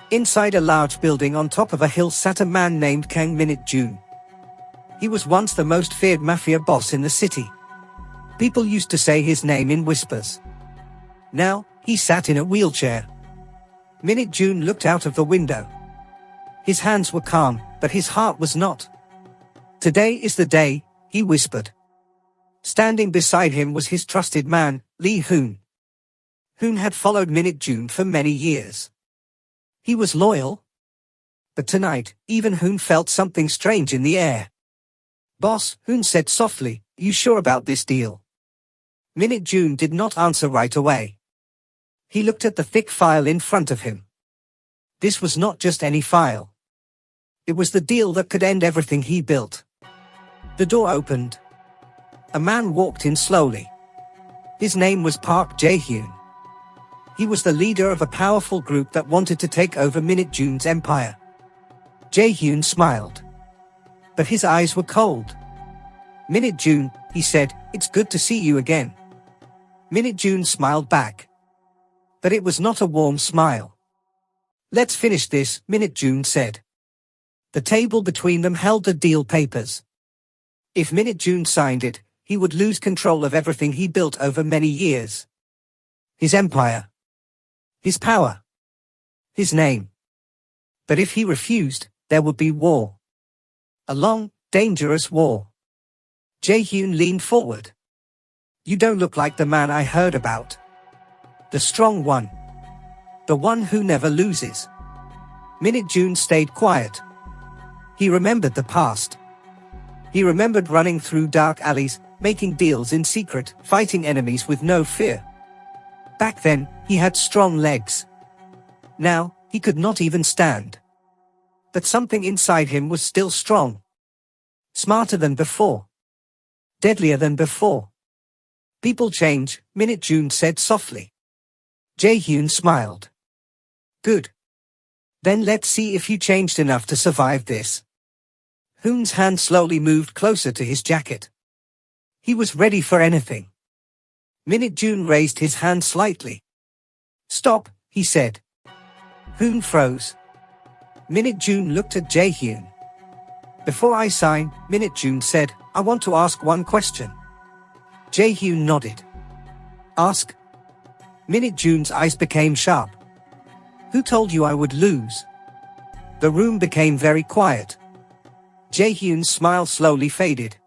Inside a large building on top of a hill sat a man named Kang Minute June. He was once the most feared mafia boss in the city. People used to say his name in whispers. Now, he sat in a wheelchair. Minute June looked out of the window. His hands were calm, but his heart was not. Today is the day, he whispered. Standing beside him was his trusted man, Lee Hoon. Hoon had followed Minute June for many years. He was loyal. But tonight, even Hoon felt something strange in the air. "Boss," Hoon said softly, "you sure about this deal?" Minute June did not answer right away. He looked at the thick file in front of him. This was not just any file. It was the deal that could end everything he built. The door opened. A man walked in slowly. His name was Park Jae-hyun. He was the leader of a powerful group that wanted to take over Minute June's empire. Jae-hyun smiled. But his eyes were cold. "Minute June," he said, "it's good to see you again." Minute June smiled back. But it was not a warm smile. "Let's finish this," Minute June said. The table between them held the deal papers. If Minute June signed it, he would lose control of everything he built over many years. His empire. His power. His name. But if he refused, there would be war. A long, dangerous war. Jae-hyun leaned forward. "You don't look like the man I heard about. The strong one. The one who never loses." Minute June stayed quiet. He remembered the past. He remembered running through dark alleys, making deals in secret, fighting enemies with no fear. Back then, he had strong legs. Now, he could not even stand. But something inside him was still strong. Smarter than before. Deadlier than before. "People change," Minute June said softly. Jae-hyun smiled. "Good. Then let's see if you changed enough to survive this." Hoon's hand slowly moved closer to his jacket. He was ready for anything. Minute June raised his hand slightly. "Stop," he said. Hoon froze. Minute June looked at Jae-hyun. "Before I sign," Minute June said, "I want to ask one question." Jae-hyun nodded. "Ask." Minute June's eyes became sharp. "Who told you I would lose?" The room became very quiet. Jae-hyun's smile slowly faded.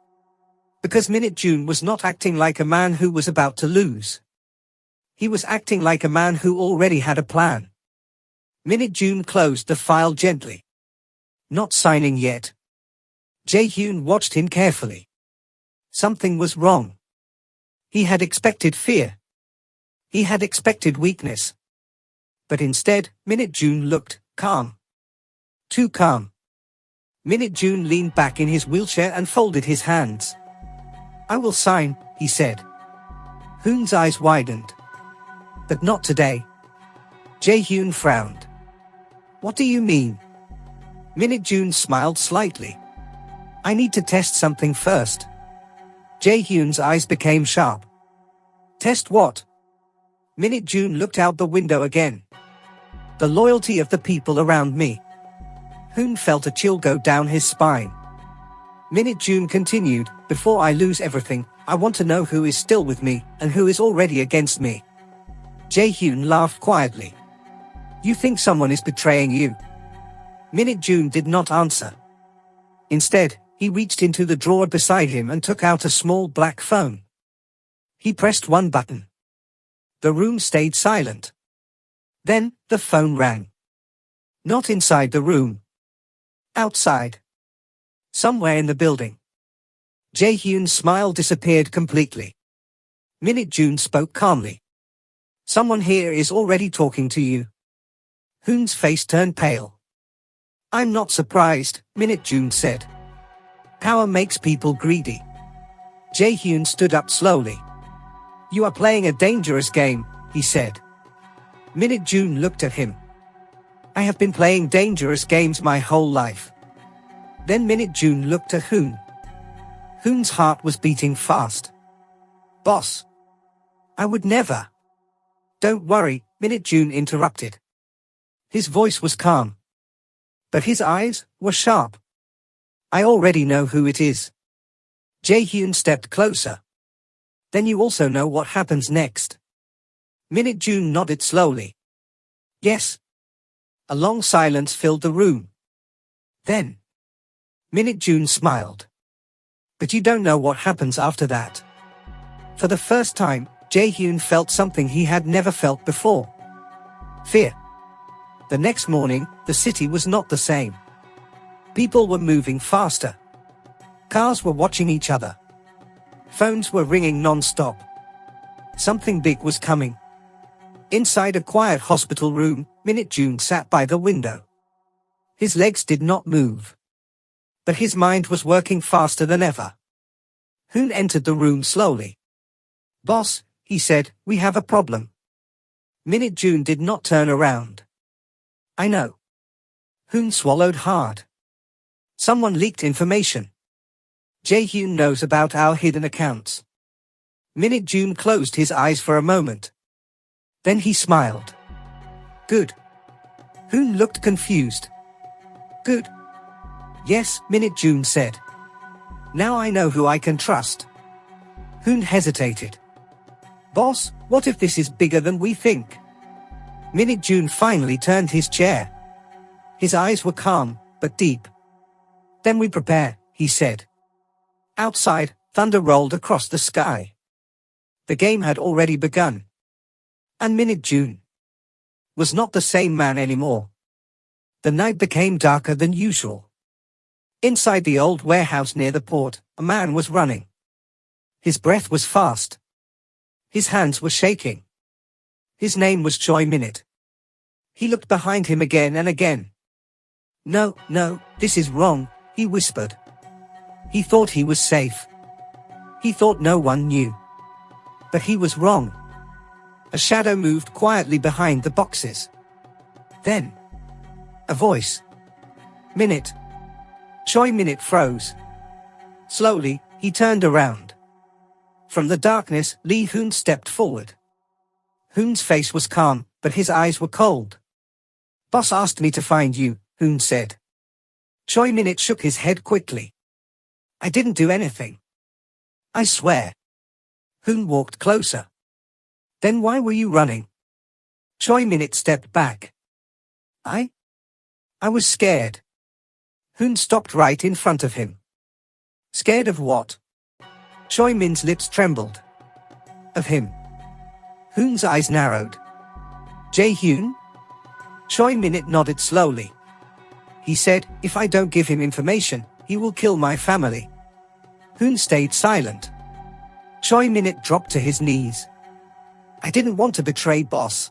Because Minute June was not acting like a man who was about to lose. He was acting like a man who already had a plan. Minute June closed the file gently. "Not signing yet." Jae-hyun watched him carefully. Something was wrong. He had expected fear. He had expected weakness. But instead, Minute June looked calm. Too calm. Minute June leaned back in his wheelchair and folded his hands. "I will sign," he said. Hoon's eyes widened. "But not today." Jae-hyun frowned. "What do you mean?" Minute June smiled slightly. "I need to test something first." Jae-hyun's eyes became sharp. "Test what?" Minute June looked out the window again. "The loyalty of the people around me." Hoon felt a chill go down his spine. Minute June continued, "Before I lose everything, I want to know who is still with me, and who is already against me." Jae-hyun laughed quietly. "You think someone is betraying you?" Minute June did not answer. Instead, he reached into the drawer beside him and took out a small black phone. He pressed one button. The room stayed silent. Then, the phone rang. Not inside the room. Outside. Somewhere in the building. Jae-hyun's smile disappeared completely. Minute June spoke calmly. "Someone here is already talking to you." Hoon's face turned pale. "I'm not surprised," Minute June said. "Power makes people greedy." Jae-hyun stood up slowly. "You are playing a dangerous game," he said. Minute June looked at him. "I have been playing dangerous games my whole life." Then Minute June looked at Hoon. Hoon's heart was beating fast. "Boss. I would never." "Don't worry," Minute June interrupted. His voice was calm, but his eyes were sharp. I already know who it is. Jae-hyun stepped closer. Then you also know what happens next. Minute June nodded slowly. Yes. A long silence filled the room. Then, Minute June smiled. But you don't know what happens after that. For the first time, Jae-hyun felt something he had never felt before. Fear. The next morning, the city was not the same. People were moving faster. Cars were watching each other. Phones were ringing non-stop. Something big was coming. Inside a quiet hospital room, Minute June sat by the window. His legs did not move. But his mind was working faster than ever. Hoon entered the room slowly. Boss, he said, we have a problem. Minute June did not turn around. I know. Hoon swallowed hard. Someone leaked information. Jae-hyun knows about our hidden accounts. Minute June closed his eyes for a moment. Then he smiled. Good. Hoon looked confused. Good. Yes, Minute June said. Now I know who I can trust. Hoon hesitated. Boss, what if this is bigger than we think? Minute June finally turned his chair. His eyes were calm, but deep. Then we prepare, he said. Outside, thunder rolled across the sky. The game had already begun. And Minute June was not the same man anymore. The night became darker than usual. Inside the old warehouse near the port, a man was running. His breath was fast. His hands were shaking. His name was Choi Minute. He looked behind him again and again. No, this is wrong, he whispered. He thought he was safe. He thought no one knew. But he was wrong. A shadow moved quietly behind the boxes. Then, a voice. Minute. Choi Minute froze. Slowly, he turned around. From the darkness, Lee Hoon stepped forward. Hoon's face was calm, but his eyes were cold. Boss asked me to find you, Hoon said. Choi Minute shook his head quickly. I didn't do anything. I swear. Hoon walked closer. Then why were you running? Choi Minute stepped back. I was scared. Hoon stopped right in front of him. Scared of what? Choi Min's lips trembled. Of him. Hoon's eyes narrowed. Jae-hyun? Choi Minute nodded slowly. He said, if I don't give him information, he will kill my family. Hoon stayed silent. Choi Minute dropped to his knees. I didn't want to betray boss.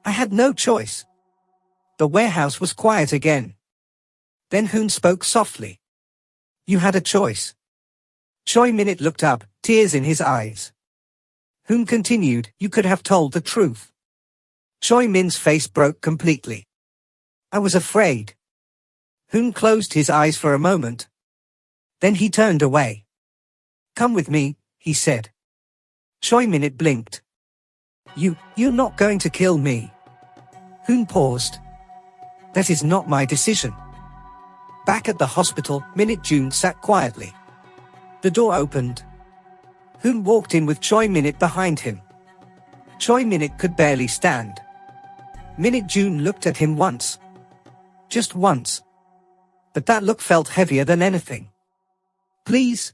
I had no choice. The warehouse was quiet again. Then Hoon spoke softly. You had a choice. Choi Minute looked up, tears in his eyes. Hoon continued, you could have told the truth. Choi Min's face broke completely. I was afraid. Hoon closed his eyes for a moment. Then he turned away. Come with me, he said. Choi Minute blinked. You're not going to kill me. Hoon paused. That is not my decision. Back at the hospital, Minute June sat quietly. The door opened. Hoon walked in with Choi Minute behind him. Choi Minute could barely stand. Minute June looked at him once. Just once. But that look felt heavier than anything. Please.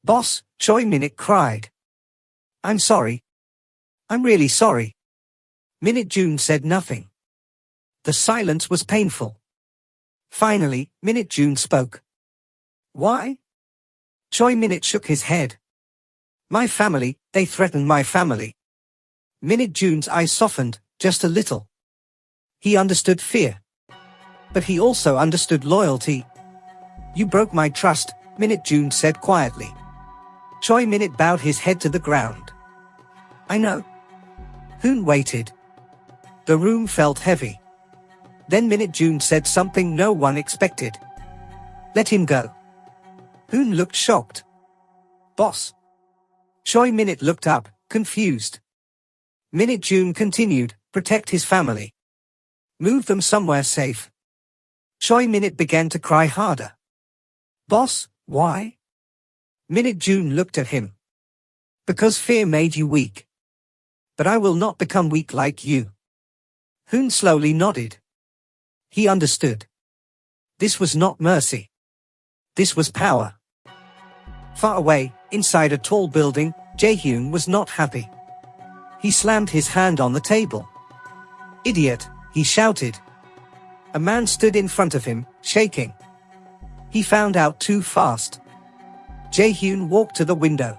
Boss, Choi Minute cried. I'm sorry. I'm really sorry. Minute June said nothing. The silence was painful. Finally, Minute June spoke. Why? Choi Minute shook his head. My family, they threatened my family. Minute June's eyes softened, just a little. He understood fear. But he also understood loyalty. You broke my trust, Minute June said quietly. Choi Minute bowed his head to the ground. I know. Hoon waited. The room felt heavy. Then Minute June said something no one expected. Let him go. Hoon looked shocked. Boss. Choi Minute looked up, confused. Minute June continued, protect his family. Move them somewhere safe. Choi Minute began to cry harder. Boss, why? Minute June looked at him. Because fear made you weak. But I will not become weak like you. Hoon slowly nodded. He understood. This was not mercy. This was power. Far away, inside a tall building, Jae-hyun was not happy. He slammed his hand on the table. Idiot, he shouted. A man stood in front of him, shaking. He found out too fast. Jae-hyun walked to the window.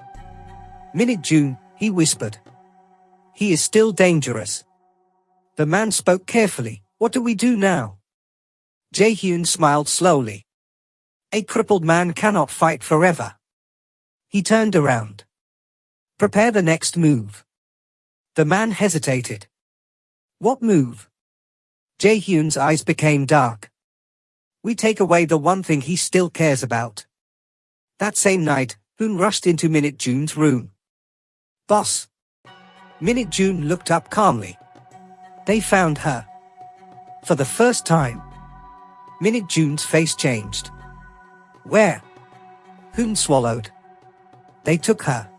Minute June, he whispered. He is still dangerous. The man spoke carefully. What do we do now? Jae-hyun smiled slowly. A crippled man cannot fight forever. He turned around. Prepare the next move. The man hesitated. What move? Jae-hyun's eyes became dark. We take away the one thing he still cares about. That same night, Hoon rushed into Minute June's room. Boss. Minute June looked up calmly. They found her. For the first time. Minute June's face changed. Where? Hoon swallowed. They took her.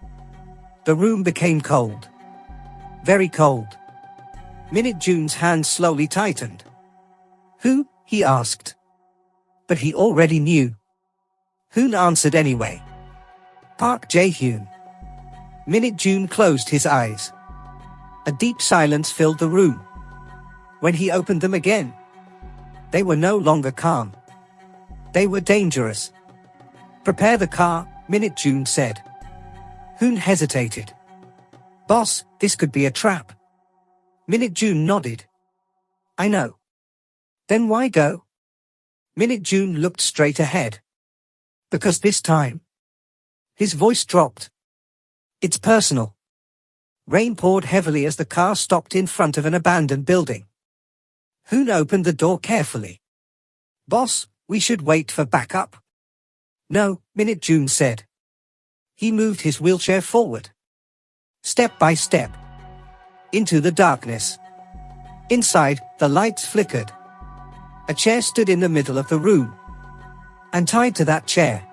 The room became cold. Very cold. Minute June's hand slowly tightened. Who? He asked. But he already knew. Hoon answered anyway. Park Jae-hyun. Minute June closed his eyes. A deep silence filled the room. When he opened them again, they were no longer calm. They were dangerous. Prepare the car, Minute June said. Hoon hesitated. Boss, this could be a trap. Minute June nodded. I know. Then why go? Minute June looked straight ahead. Because this time. His voice dropped. It's personal. Rain poured heavily as the car stopped in front of an abandoned building. Hoon opened the door carefully. Boss, we should wait for backup. No, Minute June said. He moved his wheelchair forward. Step by step. Into the darkness. Inside, the lights flickered. A chair stood in the middle of the room. And tied to that chair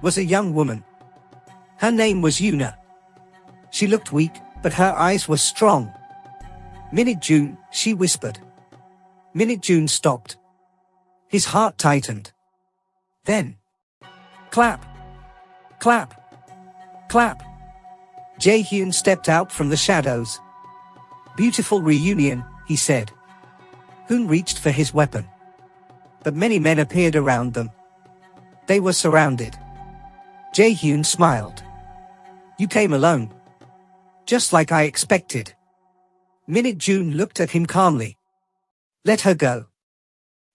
was a young woman. Her name was Yuna. She looked weak, but her eyes were strong. Minute June, she whispered. Minute June stopped. His heart tightened. Then. Clap. Clap. Clap. Jae-hyun stepped out from the shadows. Beautiful reunion, he said. Hoon reached for his weapon. But many men appeared around them. They were surrounded. Jae-hyun smiled. You came alone. Just like I expected. Minute June looked at him calmly. Let her go.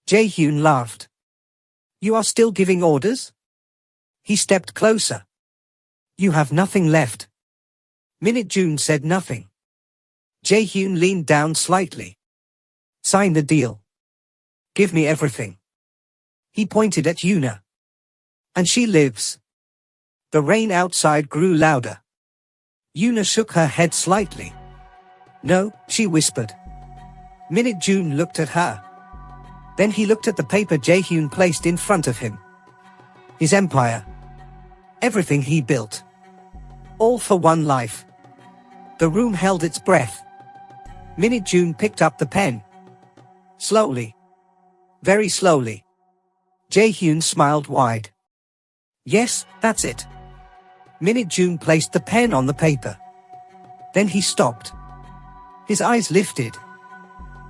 Jae-hyun laughed. You are still giving orders? He stepped closer. You have nothing left. Minute June said nothing. Jae-hyun leaned down slightly. Sign the deal. Give me everything. He pointed at Yuna. And she lives. The rain outside grew louder. Yuna shook her head slightly. No, she whispered. Minute June looked at her. Then he looked at the paper Jae-hyun placed in front of him. His empire. Everything he built. All for one life. The room held its breath. Minute June picked up the pen. Slowly. Very slowly. Jae-hyun smiled wide. Yes, that's it. Minute June placed the pen on the paper. Then he stopped. His eyes lifted.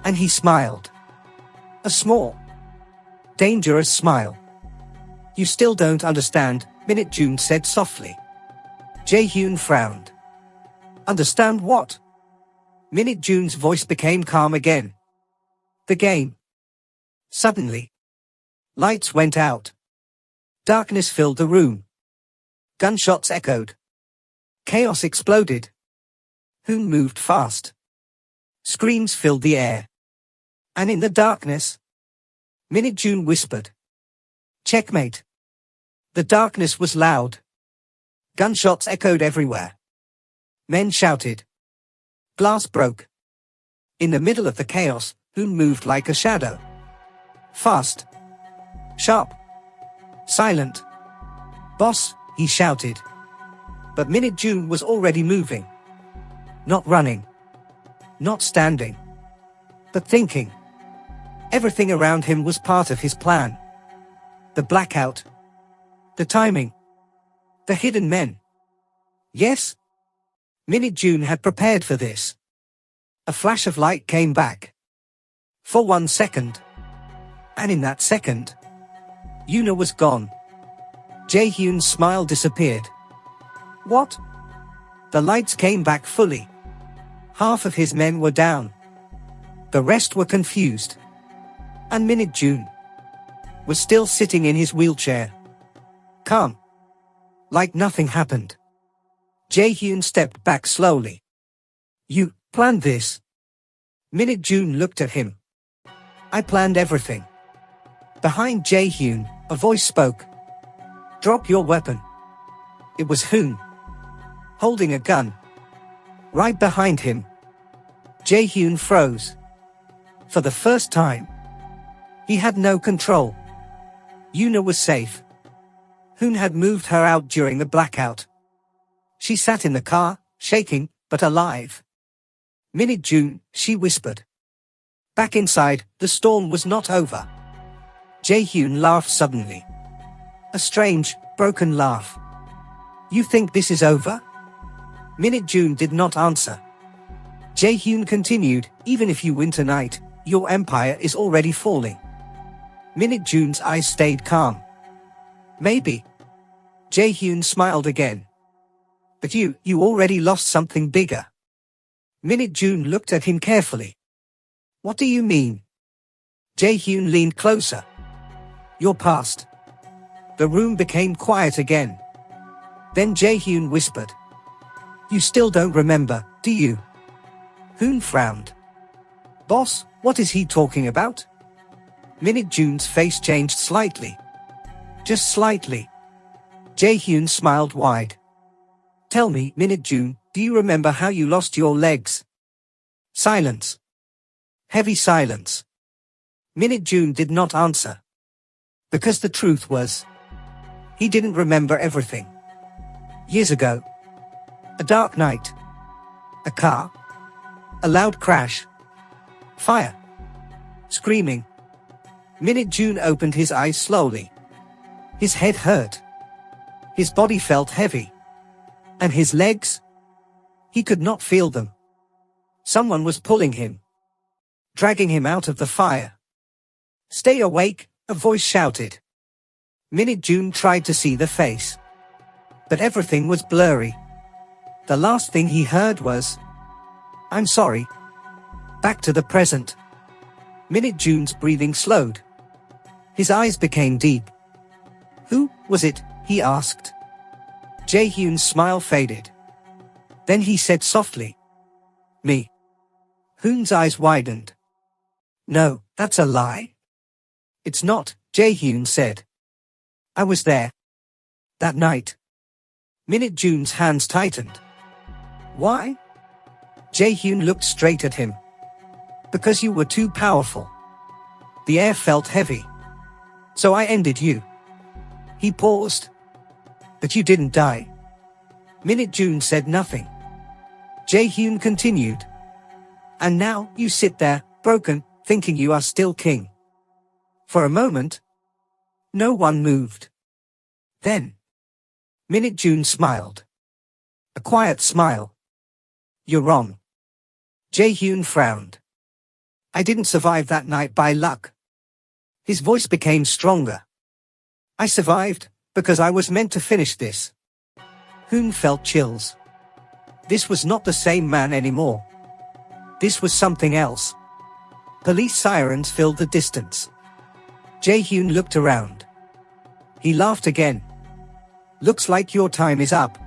And he smiled. A small, dangerous smile. You still don't understand, Minute June said softly. Jae-hyun frowned. Understand what? Minute June's voice became calm again. The game. Suddenly. Lights went out. Darkness filled the room. Gunshots echoed. Chaos exploded. Hoon moved fast. Screams filled the air. And in the darkness, Minute June whispered. Checkmate. The darkness was loud. Gunshots echoed everywhere. Men shouted. Glass broke. In the middle of the chaos, Hoon moved like a shadow. Fast. Sharp. Silent. Boss, he shouted. But Minute June was already moving. Not running. Not standing. But thinking. Everything around him was part of his plan. The blackout. The timing. The hidden men. Yes? Minute June had prepared for this. A flash of light came back. For 1 second. And in that second, Yuna was gone. Jae-hyun's smile disappeared. What? The lights came back fully. Half of his men were down. The rest were confused. And Minute June was still sitting in his wheelchair. Calm. Like nothing happened. Jae-hyun stepped back slowly. You planned this? Minute June looked at him. I planned everything. Behind Jae-hyun, a voice spoke. Drop your weapon. It was Hoon. Holding a gun. Right behind him. Jae-hyun froze. For the first time. He had no control. Yuna was safe. Hoon had moved her out during the blackout. She sat in the car, shaking, but alive. Minute June, she whispered. Back inside, the storm was not over. Jae-hyun laughed suddenly. A strange, broken laugh. You think this is over? Minute June did not answer. Jae-hyun continued, even if you win tonight, your empire is already falling. Minute June's eyes stayed calm. Maybe. Jae-hyun smiled again. But you already lost something bigger. Minute June looked at him carefully. What do you mean? Jae-hyun leaned closer. Your past. The room became quiet again. Then Jae-hyun whispered. You still don't remember, do you? Hoon frowned. Boss, what is he talking about? Minute June's face changed slightly. Just slightly. Jae-hyun smiled wide. Tell me, Minute June, do you remember how you lost your legs? Silence. Heavy silence. Minute June did not answer. Because the truth was, he didn't remember everything. Years ago. A dark night. A car. A loud crash. Fire. Screaming. Minute June opened his eyes slowly. His head hurt. His body felt heavy. And his legs? He could not feel them. Someone was pulling him. Dragging him out of the fire. Stay awake, a voice shouted. Minute June tried to see the face. But everything was blurry. The last thing he heard was, I'm sorry. Back to the present. Minute June's breathing slowed. His eyes became deep. Who was it? He asked. Jae-hyun's smile faded. Then he said softly. Me. Hoon's eyes widened. No, that's a lie. It's not, Jae-hyun said. I was there. That night. Minute June's hands tightened. Why? Jae-hyun looked straight at him. Because you were too powerful. The air felt heavy. So I ended you. He paused. But you didn't die. Minute June said nothing. Jae-hyun continued. And now you sit there, broken, thinking you are still king. For a moment, no one moved. Then, Minute June smiled. A quiet smile. You're wrong. Jae-hyun frowned. I didn't survive that night by luck. His voice became stronger. I survived, because I was meant to finish this. Hoon felt chills. This was not the same man anymore. This was something else. Police sirens filled the distance. Jae-hyun looked around. He laughed again. Looks like your time is up.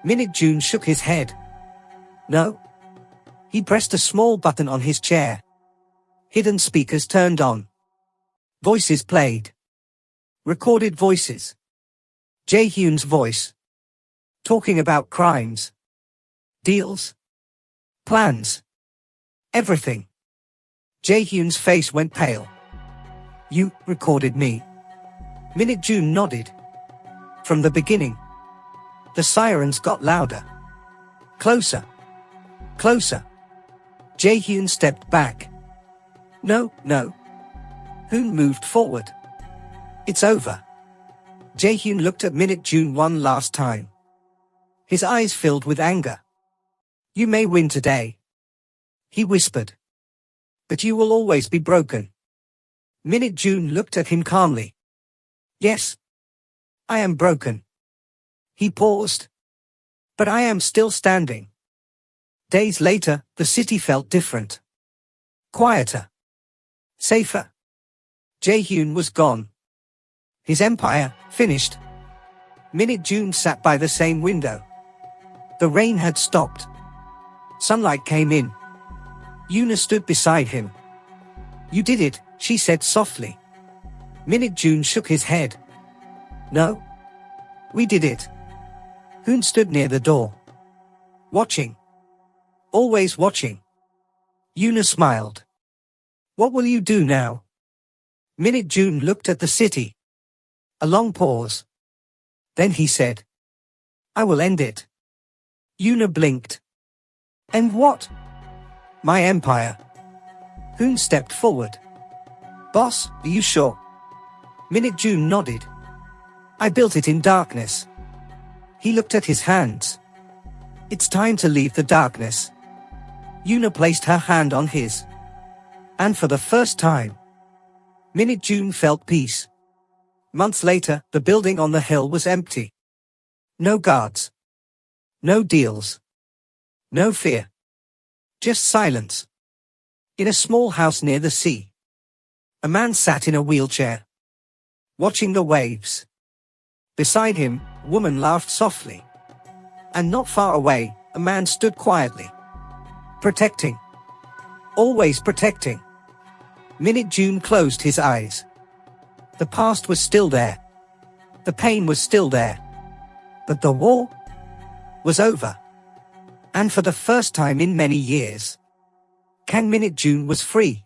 Minute June shook his head. No. He pressed a small button on his chair. Hidden speakers turned on. Voices played. Recorded voices. Jae-hyun's voice. Talking about crimes. Deals. Plans. Everything. Jae-hyun's face went pale. You recorded me? Minute June nodded. From the beginning. The sirens got louder. Closer. Closer. Jae-hyun stepped back. No, no. Hoon moved forward. It's over. Jae-hyun looked at Minute June one last time. His eyes filled with anger. You may win today, he whispered. But you will always be broken. Minute June looked at him calmly. Yes. I am broken. He paused. But I am still standing. Days later, the city felt different. Quieter. Safer. Jae-hyun was gone. His empire, finished. Minute June sat by the same window. The rain had stopped. Sunlight came in. Yuna stood beside him. You did it, she said softly. Minute June shook his head. No. We did it. Hoon stood near the door. Watching. Always watching. Yuna smiled. What will you do now? Minute June looked at the city. A long pause. Then he said. I will end it. Yuna blinked. And what? My empire. Hoon stepped forward. Boss, are you sure? Minute June nodded. I built it in darkness. He looked at his hands. It's time to leave the darkness. Yuna placed her hand on his. And for the first time, Minute June felt peace. Months later, the building on the hill was empty. No guards. No deals. No fear. Just silence. In a small house near the sea, a man sat in a wheelchair, watching the waves. Beside him, a woman laughed softly. And not far away, a man stood quietly. Protecting. Always protecting. Minute June closed his eyes. The past was still there. The pain was still there. But the war was over. And for the first time in many years, Kang Minute June was free.